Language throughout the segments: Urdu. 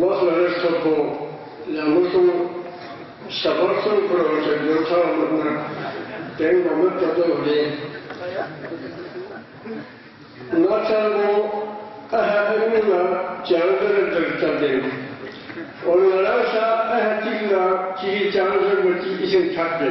Vahlarız topu, namusun sabarsın kuruluşu, yoksa olmadan ben namut tadı nasıl bu ahadımla canlıdır tadı. Onlarsa ahadıyla ki canlı bir isim tadı.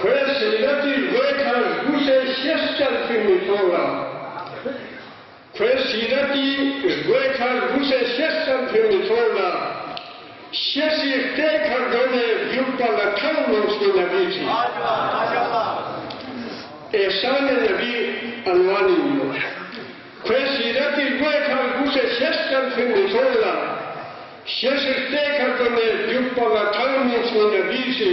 Questi dati guse siestar primitola. Questi dati guse siestar primitola. Siesi te cardone viupa la calmos di nabici. E sane nabi anwanimo. Questi dati guse siestar primitola. Siesi te cardone viupa la calmos di nabici.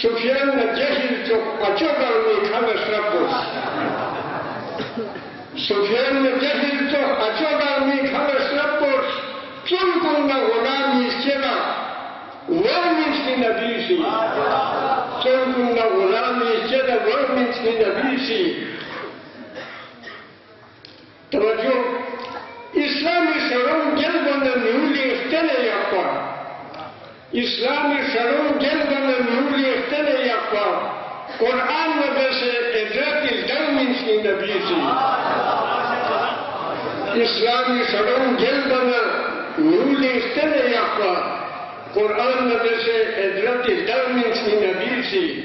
Sufyan Jahil çok açıklarını kalıştırmış. Sufyan Jahil çok açıklarını kalıştırmış. Çünkü Gulami iskela vermişti nabisi. Çünkü Gulami iskela vermişti nabisi. Tavacı İslam-ı Şer'un gelbana mühürlü istene yapar. İslam-ı Şer'un gelbana mühürlü istene yapar. Kur'an ve bese edret-i devminski nebisi. İslam-ı Şer'un gelbana mühürlü istene yapar. Kur'an ve bese edret-i devminski nebisi.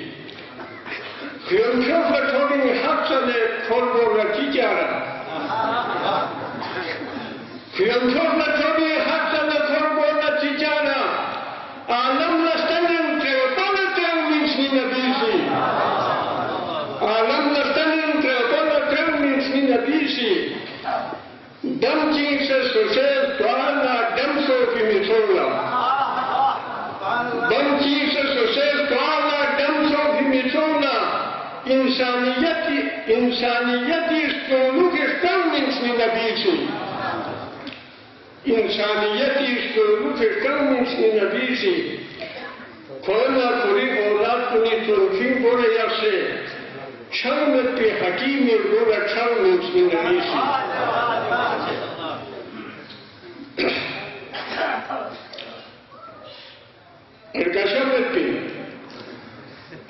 Kıyımşofla çoğun hapsale korborla ticara. Kıyımşofla çoğun hapsale korborla ticara. Alamla stanem treopala trevminski nebisi. Alamla stanem treopala trevminski nebisi. Damci se susel toala damso fimisola. Damci se susel toala damso fimisola. İnsaniyeti üstünlük istenminski nebisi. İnsaniyeti üstünlük istenminski nebisi. Koyma kuri oğlat kuni turkin bore yase. Çalmet bir hakimi bore çalminski nebisi. Ergaşamet bin.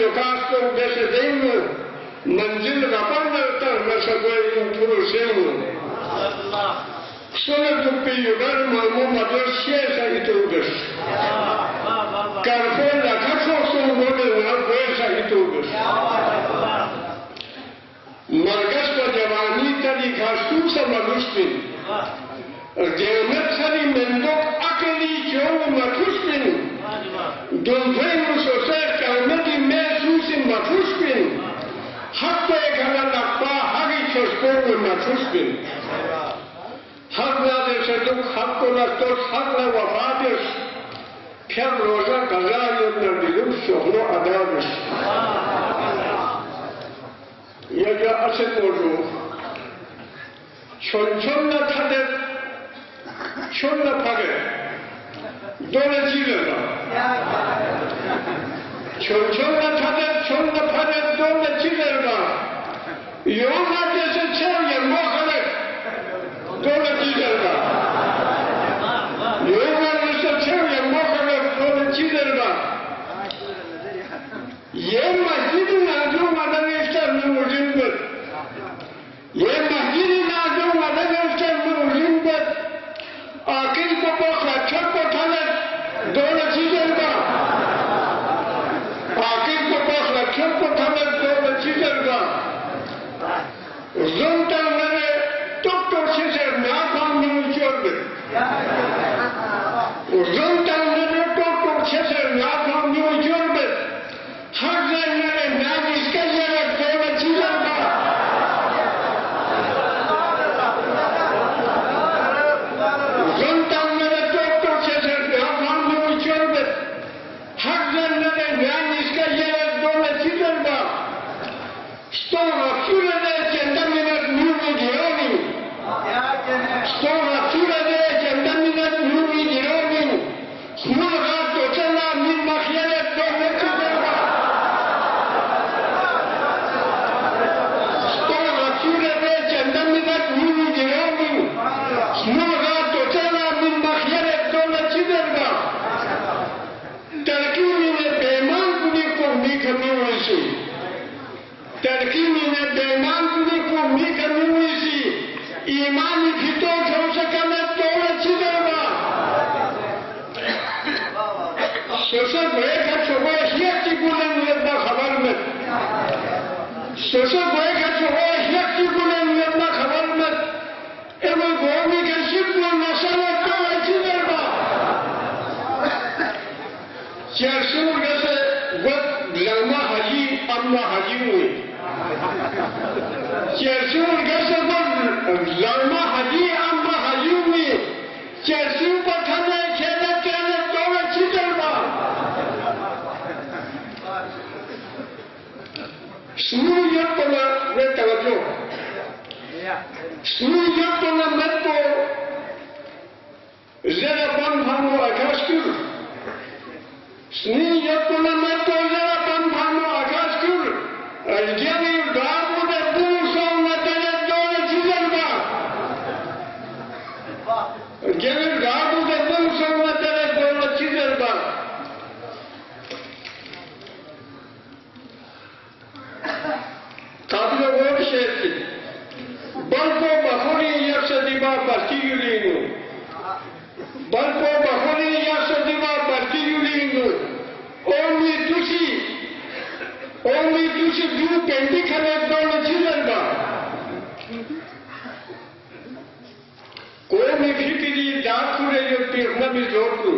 شکست و بشدیم منزل رفانه تر نشدیم پروسیم سنة پیوگر مامو مدرسه سایتوگش کارفون لکھو سنگونه ورگوه سایتوگش مرگس و جوانی تری خاصوص ملوستین قیامت سری مندوق عقلی جو مفوستین دنفین مسوسه قیامتی محسوس مفوستین حتی اکلا لقبا حقی چشکو مفوستین حق نادر شدوک حق نستوش حق وفادش پھر روزہ قضا یبن دلوک شغل عدابش یا جا اصل موضوع چون نتحدد چون نپاگه دول چیزر با چون نتحدد چون نپاگه دول چیزر با یون نتیسه چه یا مخلق دول چیزر با یون نتیسه چه یا مخلق دول چیزر با یه مسجد نازو مدن اشتر نموزین بود یه مسجد نازو مدن اشتر نموزین بود آقل کو بخلا چھت کو تھلت دولت چیزر با آقل کو بخلا چھت کو تھلت دولت چیزر با زنتا میرے دکتر چیزر ناکام نموزیور بود زنتا میرے دکتر چیزر ناکام نموزیور بود ہر زنگرے ناگیس کا زیرہ دولت چیزر با زنتا میرے دکتر چیزر ناکام نموزیور بود ہر زنگرے ناگیس کا زیرہ دولت چیزر با Stora Furadece Daminat Numi Gironi Stora Furadece Daminat Numi Gironi Smurgato Cella Min Machialet Dole Ciderba Stora Furadece Daminat Numi Gironi Smurgato Cella Min Machialet Dole Ciderba Terkini ne beman kuni ko mikami wisi ترکیمی نے بیمان کنی کو میکنی ہوئی ایمانی فیتو چھو سکنے دولت چیزر با سوسر بھئے کا چھوڑا شیعتی گولن ویدنا خبر میں سوسر بھئے کا چھوڑا شیعتی گولن ویدنا خبر میں ایمو گومی کے شکل نسلت دولت چیزر با چیرسور گسے گوت لما حجی اما حجی ہوئی چرسون گسر پر لرما حجی اما حجیومی چرسون پر تھنے کھیلت کہنے دولت چیزر با سنو یکتنا میں توجہ سنو یکتنا میں تو زیرہ بن بھانو اکاس کر سنو یکتنا میں تو زیرہ بن بھانو اکاس کر الجنی دارو دے بوسو نتنے دولت چیزر با الجنی دارو دے بوسو نتنے دولت چیزر با قابل غور شیخی بلکو بخوری یکسدی با برکی یولینو بلکو بخوری یکسدی با برکی یولینو اومی دوشی دیو پینڈی کھلے دولت چیزر با قومی فکری داکھورے جو پیغنمی زور کو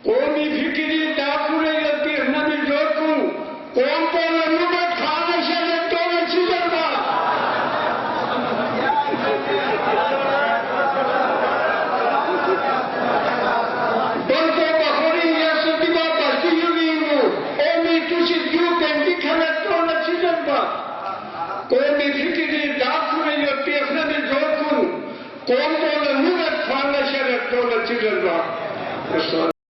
قومی فکری داکھورے جو پیغنمی زور کو قوم کو نمت کھانے شدے دولت چیزر با بلکو بخوری یا سدیبا برکی یولینو اومی توشی دیو پینڈی کھلے دولت چیزر با قومی فکری داکھورے جو پیغنمی زور کو قوم کو نمت کھانے شدے دولت چیزر با